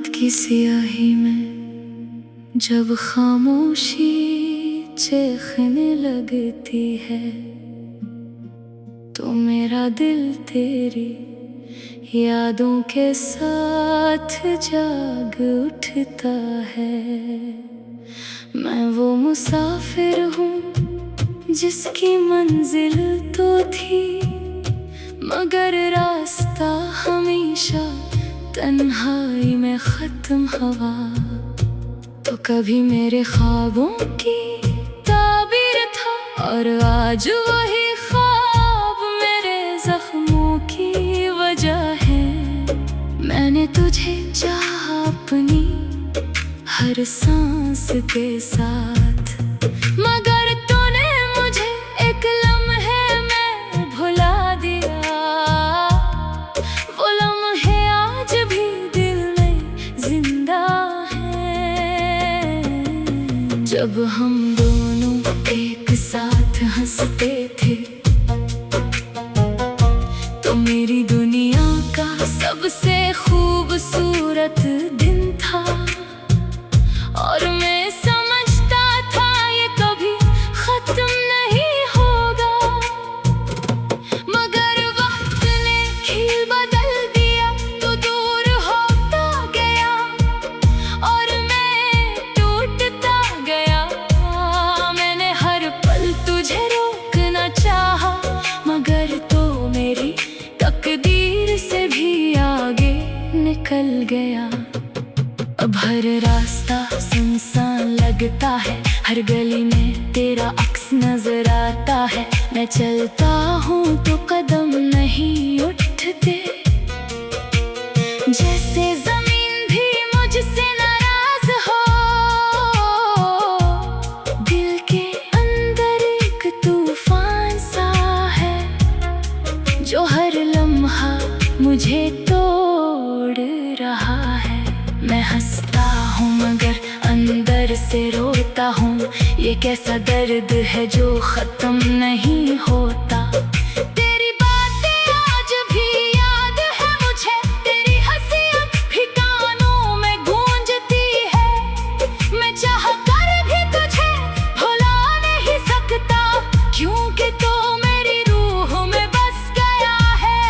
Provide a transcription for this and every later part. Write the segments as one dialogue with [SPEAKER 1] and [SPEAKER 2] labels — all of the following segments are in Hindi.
[SPEAKER 1] रात की सियाही में जब खामोशी चीखने लगती है तो मेरा दिल तेरी यादों के साथ जाग उठता है। मैं वो मुसाफिर हूँ जिसकी मंजिल तो थी, मगर रास्ता हमेशा तन्हाई में खत्म हुआ। तो कभी मेरे ख्वाबों की ताबीर था और आज वही ख्वाब मेरे जख्मों की वजह है। मैंने तुझे चाहा अपनी हर सांस के साथ, मगर तूने मुझे एक लम्हे में भुला दिया। वो लम्हे आज भी दिल में जिंदा है। जब हम दोनों एक साथ हंसते थे तो मेरी दुनिया का सबसे खूबसूरत दिन था, और मैं समझता था ये कभी खत्म नहीं होगा। मगर वक्त ने खिल बदल दिया तो दूर होता गया और मैं टूटता गया। मैंने हर पल तुझे रोकना चाहा, मगर तो मेरी तकदीर से भी आगे निकल गया। अब हर रास्ता सुनसान लगता है, हर गली में तेरा अक्स नजर आता है। मैं चलता हूँ तो कदम नहीं उठते, जैसे जमीन भी मुझसे नाराज हो। दिल के अंदर एक तूफान सा है जो हर लम्हा मुझे तोड़ रहा है। मैं हंसता हूँ मगर अंदर से रोता हूँ, ये कैसा दर्द है जो खत्म नहीं होता। तेरी बातें आज भी याद है मुझे, तेरी हंसी अब भी कानों में गूंजती है। मैं चाह कर भी तुझे भुला नहीं सकता, क्योंकि तो मेरी रूह में बस गया है।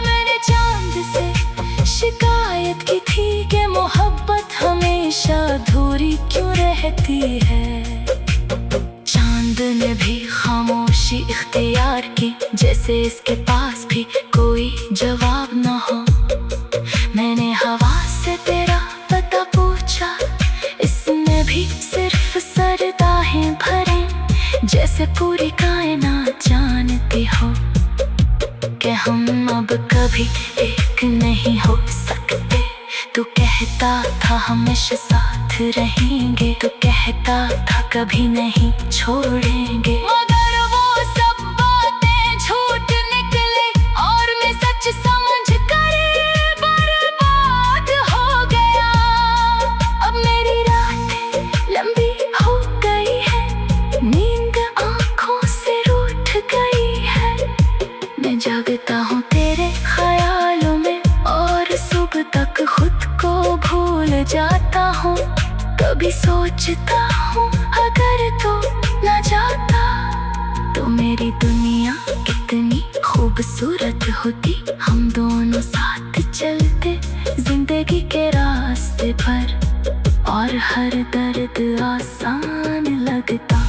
[SPEAKER 1] मैंने चांद से शिकायत की थी कि मोहब्बत हमेशा अधूरी क्यों रहती है। चांद ने भी खामोशी इख्तियार की, जैसे इसके पास भी कोई जवाब न हो। मैंने हवा से तेरा पता पूछा, इसने भी सिर्फ सरदाहें भरे, जैसे पूरी कायनात जानती हो कि हम अब कभी एक नहीं हो सकते। तू कहता था हमेशा साथ रहेंगे, तू कहता था कभी नहीं छोड़ेंगे, मगर वो सब बातें झूठ निकले और मैं सच समझ कर बर्बाद हो गया। अब मेरी रातें लंबी हो गई है, नींद आंखों से रूठ गई है। मैं जागता हूँ तेरे ख्यालों में और सुबह तक खुद को भूल जाता हूँ। कभी सोचता हूँ अगर तो न जाता तो मेरी दुनिया कितनी खूबसूरत होती। हम दोनों साथ चलते जिंदगी के रास्ते पर और हर दर्द आसान लगता।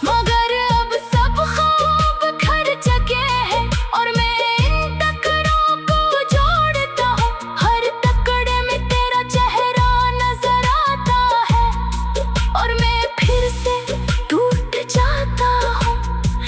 [SPEAKER 1] मगर अब सब ख्वाब घर चुके हैं और मैं इन टकरों को जोड़ता हूँ। हर टकरे में तेरा चेहरा नजर आता है और मैं फिर से टूट जाता हूँ।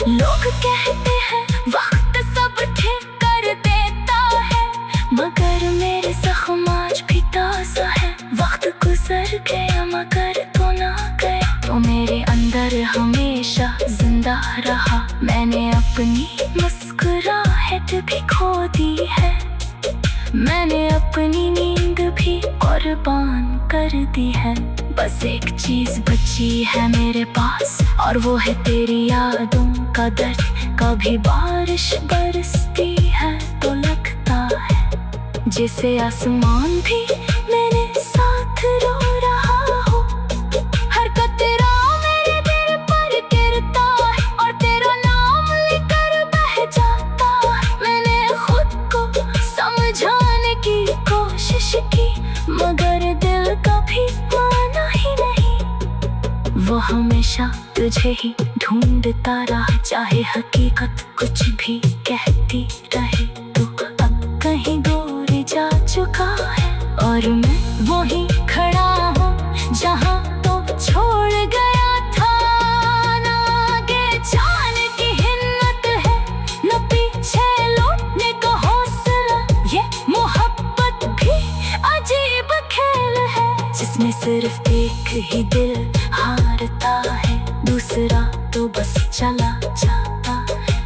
[SPEAKER 1] लोग कहते हैं वक्त सब ठीक कर देता है, मगर मेरे जख्म आज भी ताज़ा है। वक्त गुजर गया मगर तो ना गया, तो मेरे अंदर हमेशा जिंदा रहा। मैंने अपनी मुस्कुराहट भी खो दी है, मैंने अपनी नींद भी कुर्बान कर दी है। बस एक चीज बची है मेरे पास और वो है तेरी यादों का दर्द। कभी बारिश बरसती है तो लगता है जैसे आसमान भी मैंने तुझे ही ढूंढता रहा, चाहे हकीकत कुछ भी कहती रहे। तो अब कहीं दूर जा चुका है और मैं वहीं खड़ा हूँ जहाँ तो छोड़ गया था। ना आगे जाने की हिम्मत है, न पीछे लौटने का हौसला। ये मोहब्बत भी अजीब खेल है जिसमें सिर्फ एक ही दिल हारता है, दूसरा तो बस चला जाता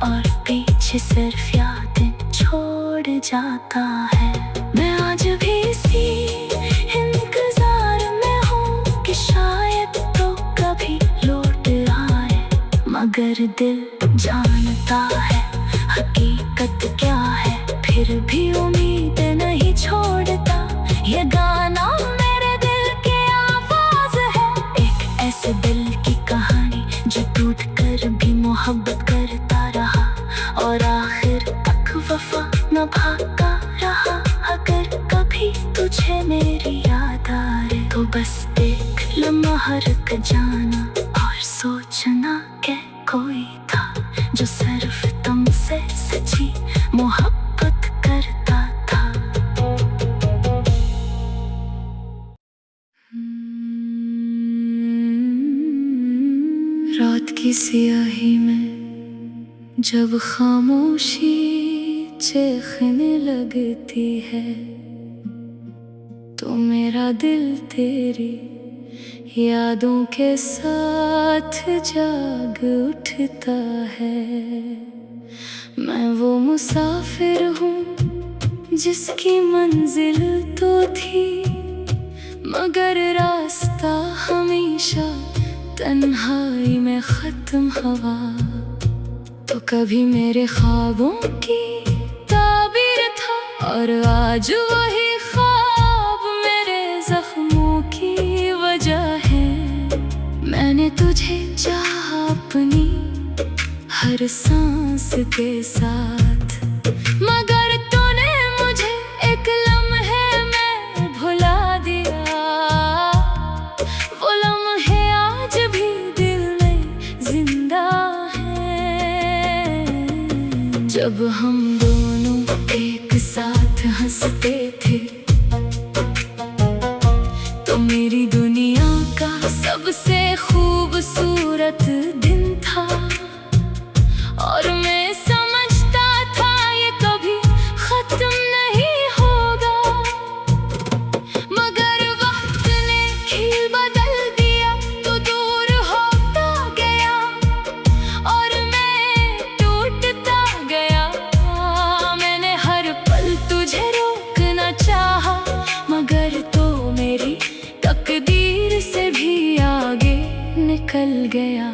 [SPEAKER 1] और पीछे सिर्फ यादें छोड़ जाता है। मैं आज भी इसी इंतजार में हूँ कि शायद तो कभी लौट आए, मगर दिल जानता है हकीकत क्या है, फिर भी उम्मीद नहीं छोड़ता। ये गाना मेरे दिल की आवाज है, एक ऐसे दिल की कहानी जो टूट कर भी मोहब्बत करता रहा और आखिर तक वफा निभाता रहा। अगर कभी तुझे मेरी याद आए तो बस देख लम्हा रुक जाना और सोचना कि कोई था जो सिर्फ तुमसे सच्ची मोहब्बत करता था। रात की सियाही में जब खामोशी चीखने लगती है तो मेरा दिल तेरी यादों के साथ जाग उठता है। मैं वो मुसाफिर हूँ जिसकी मंजिल तो थी, मगर रास्ता हमेशा तन्हाई में खत्म हुआ। तो कभी मेरे ख्वाबों की ताबीर था और आज वही ख्वाब मेरे जख्मों की वजह है। मैंने तुझे चाहा अपनी हर सांस के साथ, मगर तूने मुझे एक लम्हे में भुला दिया। वो लम्हे आज भी दिल में जिंदा हैं, जब हम दोनों एक साथ हंसते थे तो मेरी दुनिया का सबसे खूबसूरत दिन था। और मैं समझता था ये कभी खत्म नहीं होगा, मगर वक्त ने खील बदल दिया तो दूर होता गया और मैं टूटता गया। मैंने हर पल तुझे रोकना चाहा, मगर तो मेरी तकदीर से भी आगे निकल गया।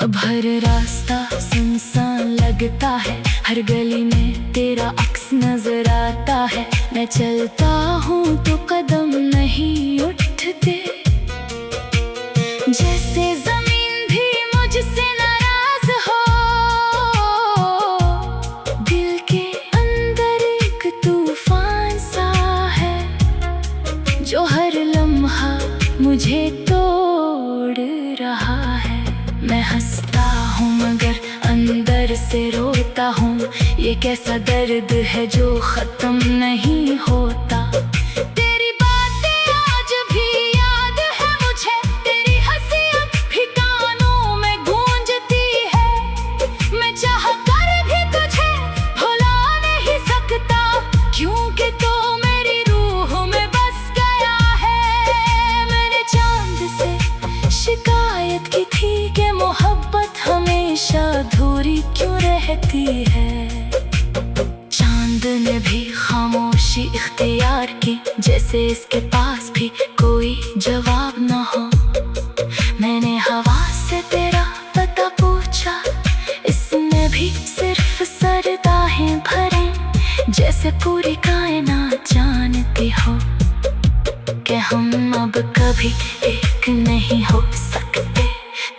[SPEAKER 1] अब हर रास्ता सुनसान लगता है, हर गली में तेरा अक्स नजर आता है। मैं चलता हूँ तो कदम नहीं उठते, जैसे जमीन भी मुझसे नाराज हो। दिल के अंदर एक तूफान सा है जो हर लम्हा मुझे तोड़ रहा है। मैं हंसता हूँ मगर अंदर से रोता हूँ, ये कैसा दर्द है जो खत्म नहीं होता। तेरी बातें आज भी याद है मुझे, तेरी हंसी अब भी कानों में गूंजती है। मैं चाह कर भी तुझे भुला नहीं सकता, क्योंकि तो मेरी रूह में बस गया है। मैंने चांद से शिकायत की थी कि मोहब्बत हमेशा अधूरी क्यों रहती है। चांद ने भी खामोशी इख्तियार की, जैसे इसके पास भी कोई जवाब न हो। मैंने हवा से तेरा पता पूछा, इसने भी सिर्फ सरदाहें भरे, जैसे पूरी कायनात जानती हो कि हम अब कभी एक नहीं हो सकते।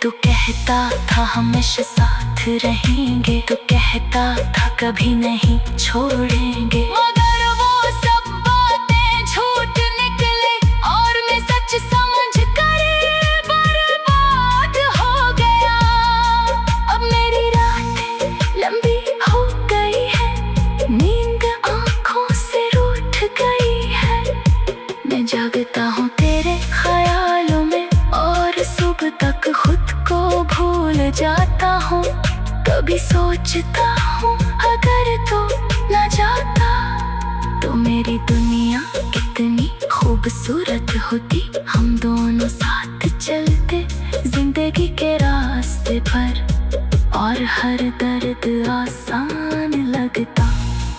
[SPEAKER 1] तू कहता था हमेशा साथ रहेंगे, तू कहता था कभी नहीं छोड़ेंगे, मगर वो सब बातें झूठ निकले और मैं सच समझ कर बर्बाद हो होती हम दोनों साथ चलते जिंदगी के रास्ते पर, और हर दर्द आसान लगता।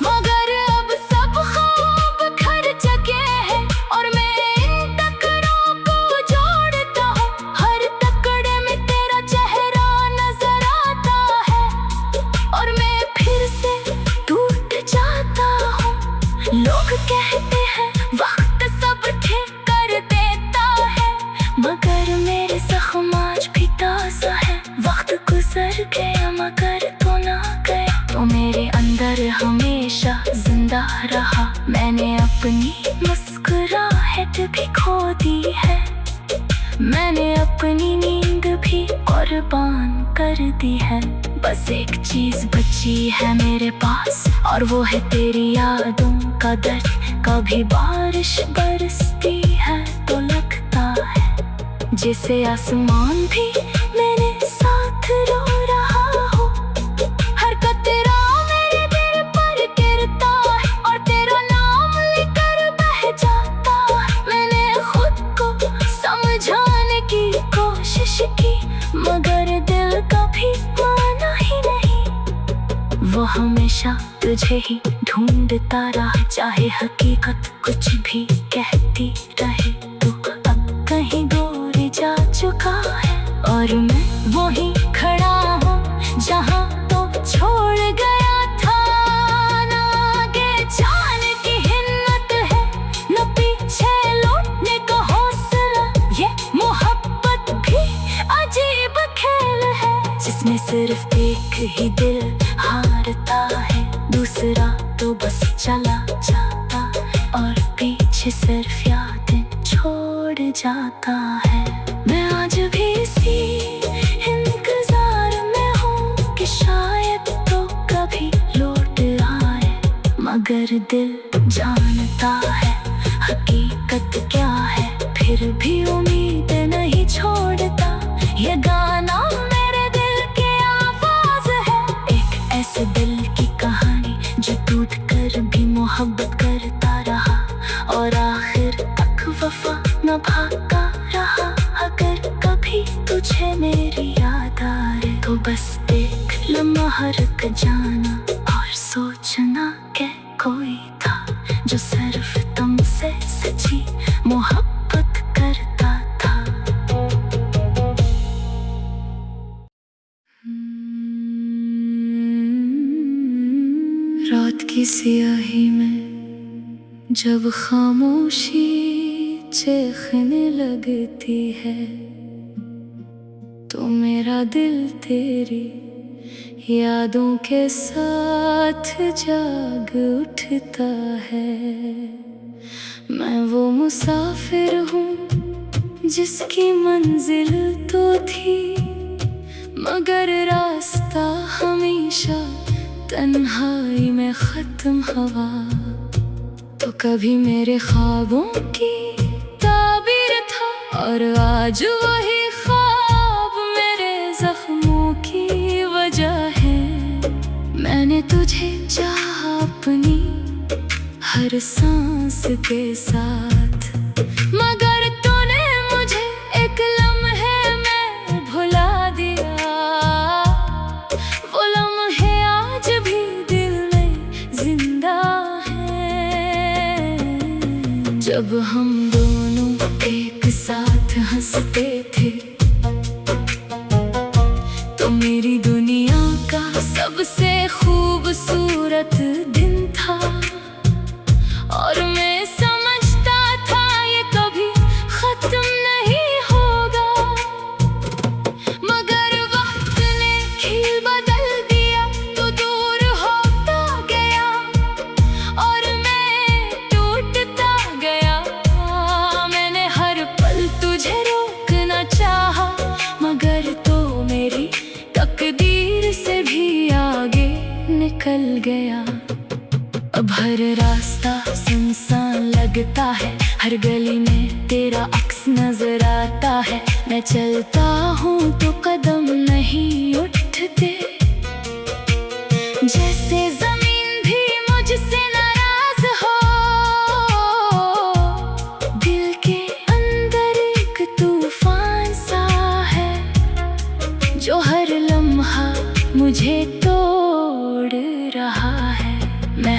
[SPEAKER 1] मगर अब सब ख्वाब घर जगे हैं और मैं इन टकरों को जोड़ता हूँ। हर टकरे में तेरा चेहरा नजर आता है और मैं फिर से टूट जाता हूँ। लोग कहते हैं वक्त सब ठीक कर देता है, मगर मेरे जख्म आज भी ताज़ा है। वक्त गुजर गया मगर तो ना गया, तो मेरे अंदर हमेशा जिंदा रहा। मैंने अपनी मुस्कुराहट भी खो दी है, मैंने अपनी नींद भी कुर्बान कर दी है। बस एक चीज बची है मेरे पास और वो है तेरी यादों का दर्द। कभी बारिश बरसती है तो लगता है जैसे आसमान भी मेरे साथ रो रहा हो। हर कतरा मेरे दिल पर गिरता है और तेरा नाम लेकर बह जाता है। मैंने खुद को समझाने की कोशिश की, मगर दिल कभी माना ही नहीं। वो हमेशा तुझे ही ढूंढता रहा, चाहे हकीकत कुछ भी कहती रहे। तो अब कहीं दूर जा चुका है और मैं वहीं खड़ा हूँ जहाँ तो छोड़ गया था। ना आगे जाने की हिम्मत है, न पीछे लौटने का हौसला। ये मोहब्बत भी अजीब खेल है जिसमें सिर्फ एक ही दिल हारता है, दूसरा तो बस चला जाता है और पीछे सिर्फ यादें छोड़ जाता है। मैं आज भी इसी इंतजार में हूँ कि शायद तो कभी लौट आए, मगर दिल जानता है हकीकत क्या है, फिर भी उम्मीद नहीं छोड़ता। ये गाना मेरे दिल की आवाज है, एक ऐसे दिल की कहानी जो टूट कर भी मोहब्बत करता रहा और आखिर तक वफा निभाता रहा। अगर कभी तुझे मेरी याद आए तो बस देख लम्हा रुक जाना और सोचना कि कोई था जो सिर्फ तुमसे सच्ची मोहब्बत करता था। रात की सियाही में जब खामोशी चीखने लगती है तो मेरा दिल तेरी यादों के साथ जाग उठता है। मैं वो मुसाफिर हूँ जिसकी मंजिल तो थी, मगर रास्ता हमेशा तन्हाई में खत्म हुआ। तो कभी मेरे ख्वाबों की ताबीर था और आज वही ख्वाब मेरे जख्मों की वजह है। मैंने तुझे चाहा अपनी हर सांस के साथ, मगर तूने मुझे एक लम्हे में भुला दिया। वो लम्हे आज भी दिल में जिंदा है, जब हम दोनों एक साथ हंसते थे तो मेरी दुनिया का सबसे खूबसूरत दिन था। और मैं समझता था ये कभी खत्म नहीं होगा, मगर वक्त ने खील बदल दिया तो दूर होता गया और मैं टूटता गया। मैंने हर पल तुझे रोकना चाहा, मगर तो मेरी तकदीर से भी आगे निकल गया। अब हर रास्ता सुनसान लगता है, हर गली में तेरा अक्स नजर आता है। मैं चलता हूँ तो कदम नहीं उठते, जैसे जमीन भी मुझसे नाराज हो। दिल के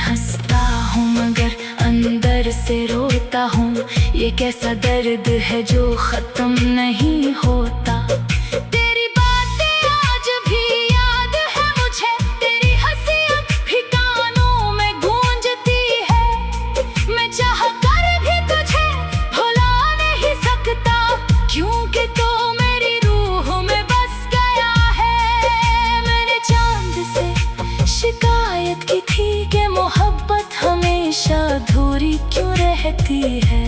[SPEAKER 1] हंसता हूँ मगर अंदर से रोता हूँ। ये कैसा दर्द है जो खत्म नहीं होता। तेरी बातें आज भी याद है मुझे, तेरी हंसी अब भी कानों में गूंजती है। मैं चाह कर भी तुझे भुला नहीं सकता, क्योंकि तो मेरी रूह में बस गया है। मैंने चांद से शिकायत की थी कि मोहब्बत हमेशा अधूरी क्यों रहती है।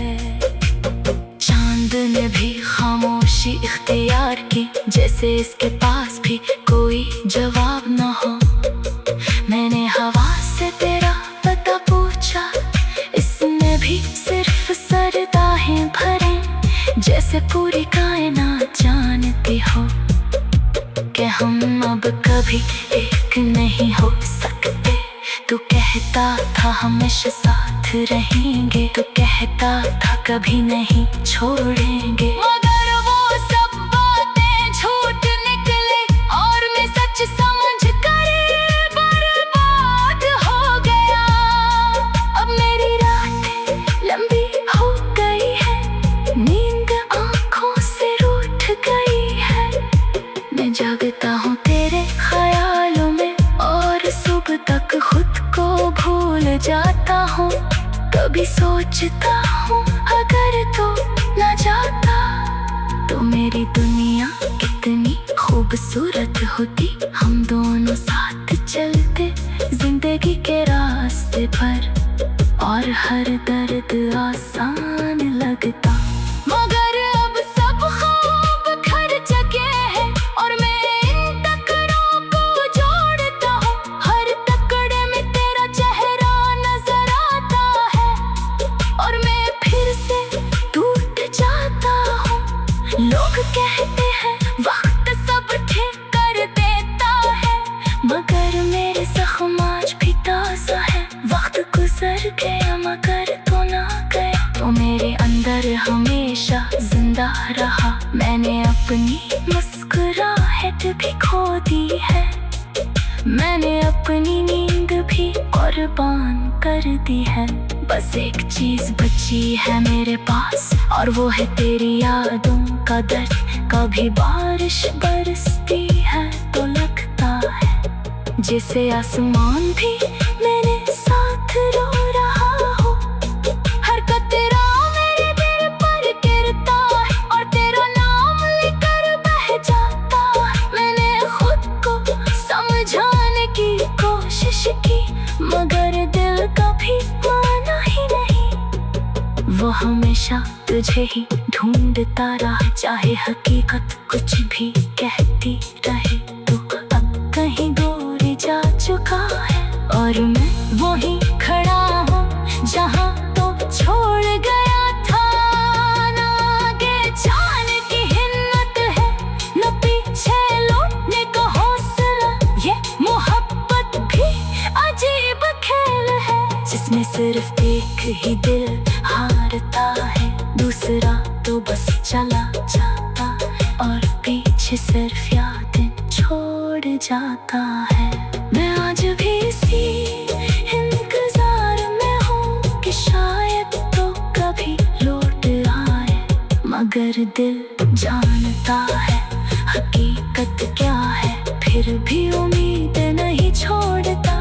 [SPEAKER 1] चांद ने भी खामोशी इख्तियार की, जैसे इसके पास भी कोई जवाब न हो। मैंने हवा से तेरा पता पूछा, इसने भी सिर्फ सरदाहें भरे, जैसे पूरी कायनात जानती हो कि हम अब कभी एक नहीं हो सकते। तू कहता था हमेशा साथ रहेंगे, तू कहता था कभी नहीं छोड़ेंगे, मगर वो सब बातें झूठ निकले और मैं सच समझ कर बर्बाद हो गया। अब मेरी रातें लंबी हो गई है, नींद आंखों से रूठ गई है। मैं जागता हूँ तेरे ख्यालों में और सुबह तक खुद को भूल जाता हूँ। कभी सोचता हूँ अगर तो न जाता तो मेरी दुनिया कितनी खूबसूरत होती। हम दोनों साथ चलते जिंदगी के रास्ते पर, और हर दर्द आसान लगता। मगर अब सब ख्वाब घर चुके हैं और मैं इन टकरों को जोड़ता हूँ। हर टकरे में तेरा चेहरा नजर आता है और मैं फिर से टूट जाता हूँ। लोग कहते हैं वक्त सब ठीक कर देता है, मगर मेरे जख्म आज भी ताज़ा है। वक्त गुजर गया मगर तो ना गया, तो मेरे अंदर हमेशा जिंदा रहा। मैंने अपनी मुस्कुराहट भी खो दी है, मैंने अपनी नींद भी कुर्बान कर दी है। बस एक चीज बची है मेरे पास और वो है तेरी यादों का दर्द। कभी बारिश बरसती है तो लगता है जैसे आसमान भी मेरे साथ रो रहा हो। हर कतरा मेरे दिल पर गिरता है और तेरा नाम लेकर बह जाता है। मैंने खुद को समझाने की कोशिश की, मगर दिल कभी माना ही नहीं। वो हमेशा तुझे ही ढूंढता रहा, चाहे हकीकत कुछ भी कहती रहे। तो अब कहीं दूर जा चुका है और मैं वहीं खड़ा हूँ जहाँ तो छोड़ गया था। ना आगे जाने की हिम्मत है, न पीछे लौटने का हौसला। ये मोहब्बत भी अजीब खेल है, जिसमें सिर्फ एक ही दिल हारता है, दूसरा तो बस चला जाता और पीछे सिर्फ यादें छोड़ जाता है। मैं आज भी इसी इंतजार में हूँ कि शायद तो कभी लौट आए, मगर दिल जानता है हकीकत क्या है, फिर भी उम्मीद नहीं छोड़ता।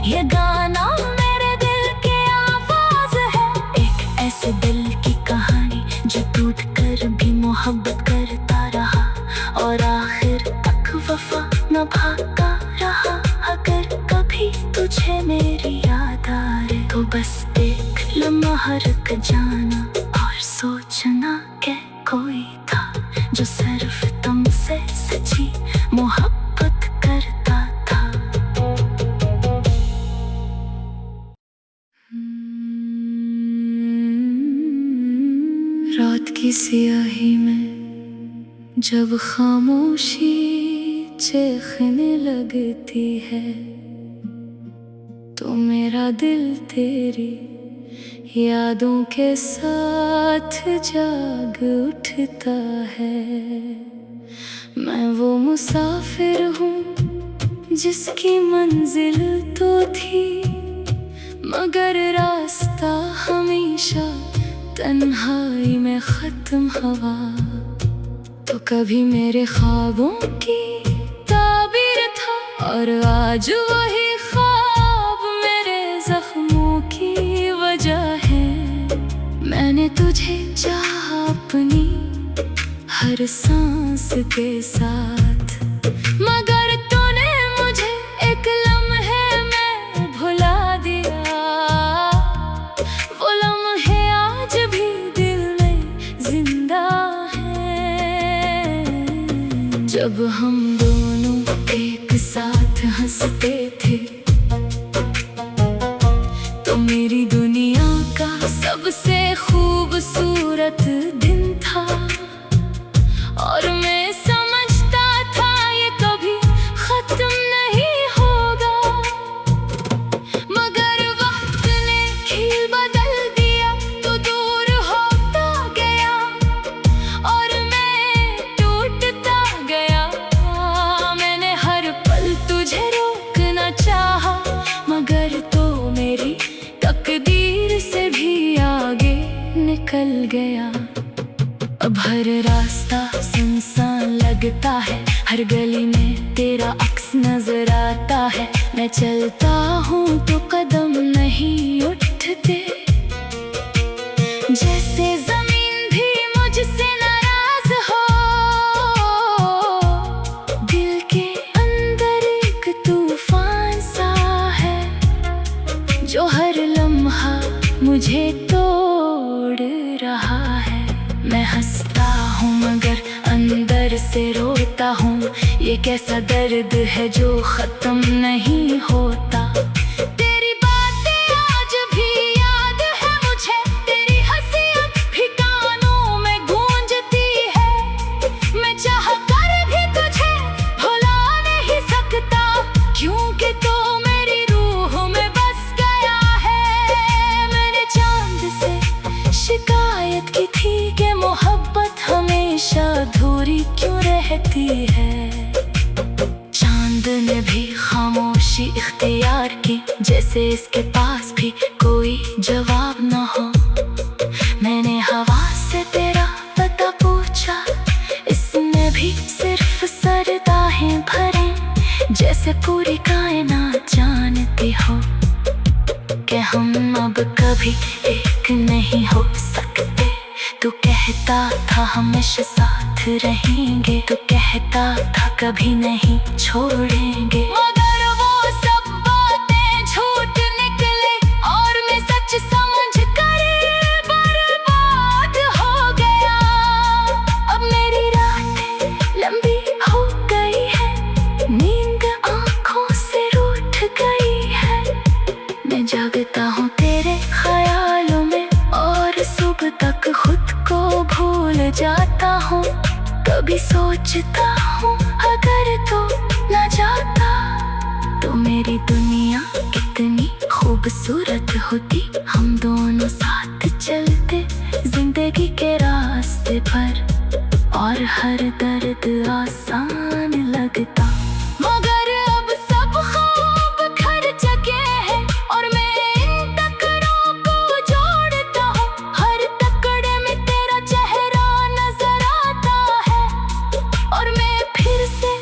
[SPEAKER 1] ये गाना मेरे दिल की आवाज है, एक ऐसे दिल की कहानी जो टूट कर भी मोहब्बत करता रहा और आखिर तक वफा निभाता रहा। अगर कभी तुझे मेरी याद आए तो बस देख लम्हा रुक जाना और सोचना कि कोई था जो सिर्फ तुमसे सच्ची मोहब्बत करता था। रात की सियाही में जब खामोशी चीखने लगती है तो मेरा दिल तेरी यादों के साथ जाग उठता है। मैं वो मुसाफिर हूँ जिसकी मंजिल तो थी मगर रास्ता हमेशा तन्हाई में खत्म हुआ। तो कभी मेरे ख्वाबों की ताबीर था और आज वही ख्वाब मेरे जख्मों की वजह है। मैंने तुझे चाहा अपनी हर सांस के साथ, मगर तूने मुझे एक लम्हे में भुला दिया। वो लम्हे आज भी दिल में जिंदा हैं। जब हम दोनों एक साथ हंसते थे तो मेरी दुनिया का सबसे खूबसूरत दिन था। और मैं समझता था ये कभी खत्म नहीं होगा, मगर वक्त ने खील बदल दिया तो दूर होता गया और मैं टूटता गया। मैंने हर पल तुझे रोकना चाहा, मगर तो मेरी तकदीर से भी आगे निकल गया। अब हर रास्ता सुनसान लगता है, हर गली में तेरा अक्स नजर आता है। मैं चलता हूँ तो कदम नहीं उठते, जैसे जमीन भी मुझसे नाराज हो। दिल के अंदर एक तूफान सा है जो हर लम्हा मुझे तोड़ रहा है। मैं हंसता हूँ मगर अंदर से रोता हूँ, ये कैसा दर्द है जो खत्म नहीं होता। तेरी बातें आज भी याद है मुझे, तेरी हंसी अब भी कानों में गूंजती है। मैं चाह कर भी तुझे भुला नहीं सकता, क्योंकि तो मेरी रूह में बस गया है। मैंने चांद से शिकायत की थी कि मोहब्बत हमेशा अधूरी क्यों रहती है। चांद ने भी खामोशी इख्तियार की, जैसे इसके पास भी कोई जवाब न हो। मैंने हवा से तेरा पता पूछा, इसने भी सिर्फ सरदाहें भरे, जैसे पूरी कायनात जानती हो कि हम अब कभी एक नहीं हो सकते। तू कहता था हमेशा साथ रहेंगे, तू कहता था कभी नहीं छोड़ेंगे, मगर वो सब बातें झूठ निकले और मैं सच समझ कर बर्बाद हो गया। अब मेरी रातें लंबी हो गई है, नींद आँखों से रूठ गई है। मैं जागता हूँ तेरे ख्यालों में और सुबह तक खुद को भूल जाता हूँ। कभी सोचता हूँ अगर तो न जाता तो मेरी दुनिया कितनी खूबसूरत होती। हम दोनों साथ चलते जिंदगी के रास्ते पर और हर दर्द आसान लगता। मगर अब सब ख्वाब घर चुके हैं और मैं इन टकरों को जोड़ता हूँ। हर टकरे में तेरा चेहरा नजर आता है और मैं फिर से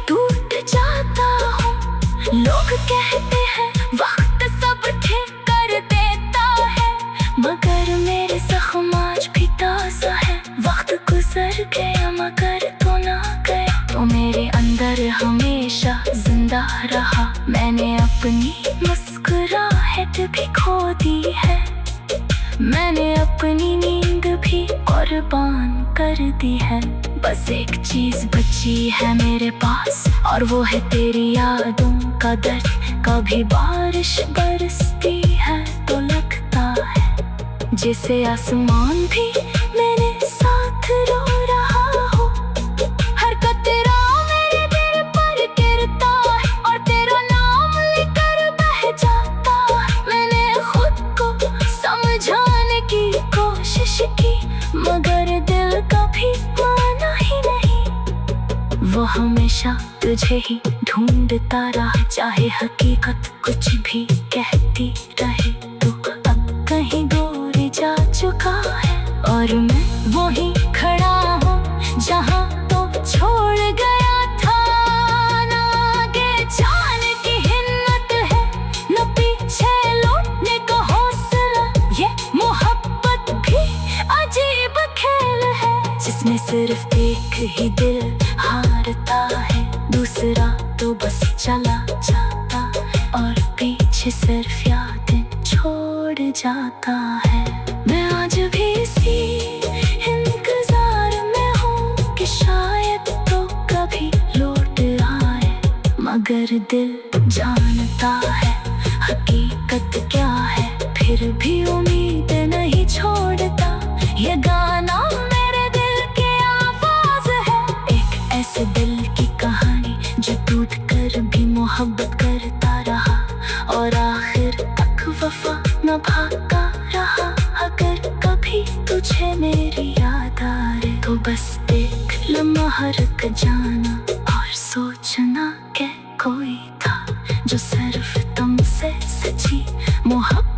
[SPEAKER 1] टूट जाता हूँ। लोग कहते हैं वक्त सब ठीक कर देता है, मगर मेरे जख्म आज भी ताज़ा है। वक्त गुजर गया मगर तो ना गया, तो मेरे अंदर हमेशा जिंदा रहा। मैंने अपनी मुस्कुराहट भी खो दी है, मैंने अपनी नींद भी कुर्बान कर दी है। बस एक चीज बची है मेरे पास और वो है तेरी यादों का दर्द। कभी बारिश बरसती है तो लगता है जैसे आसमान भी मेरे साथ रो रहा हो। हर कतरा मेरे दिल पर गिरता है और तेरा नाम लेकर बह जाता है। मैंने खुद को समझाने की कोशिश की मगर दिल कभी माना ही नहीं। वो हमेशा तुझे ही ढूंढता रहा, चाहे हकीकत कुछ भी कहती रहे। सिर्फ एक ही दिल हारता है, दूसरा तो बस चला जाता, और पीछे सिर्फ यादें छोड़ जाता है। मैं आज भी इसी इंतजार में हूँ कि शायद तो कभी लौट आए, मगर दिल जानता है हकीकत क्या है, फिर भी उम्मीद नहीं छोड़ता। ये गाना मेरे दिल की आवाज है, एक ऐसे दिल की कहानी जो टूट कर भी मोहब्बत करता रहा, और आखिर तक वफा निभाता रहा। अगर कभी तुझे मेरी याद आए तो बस देख लम्हा रुक जाना, और सोचना कि कोई था जो सिर्फ तुमसे सच्ची मोहब्बत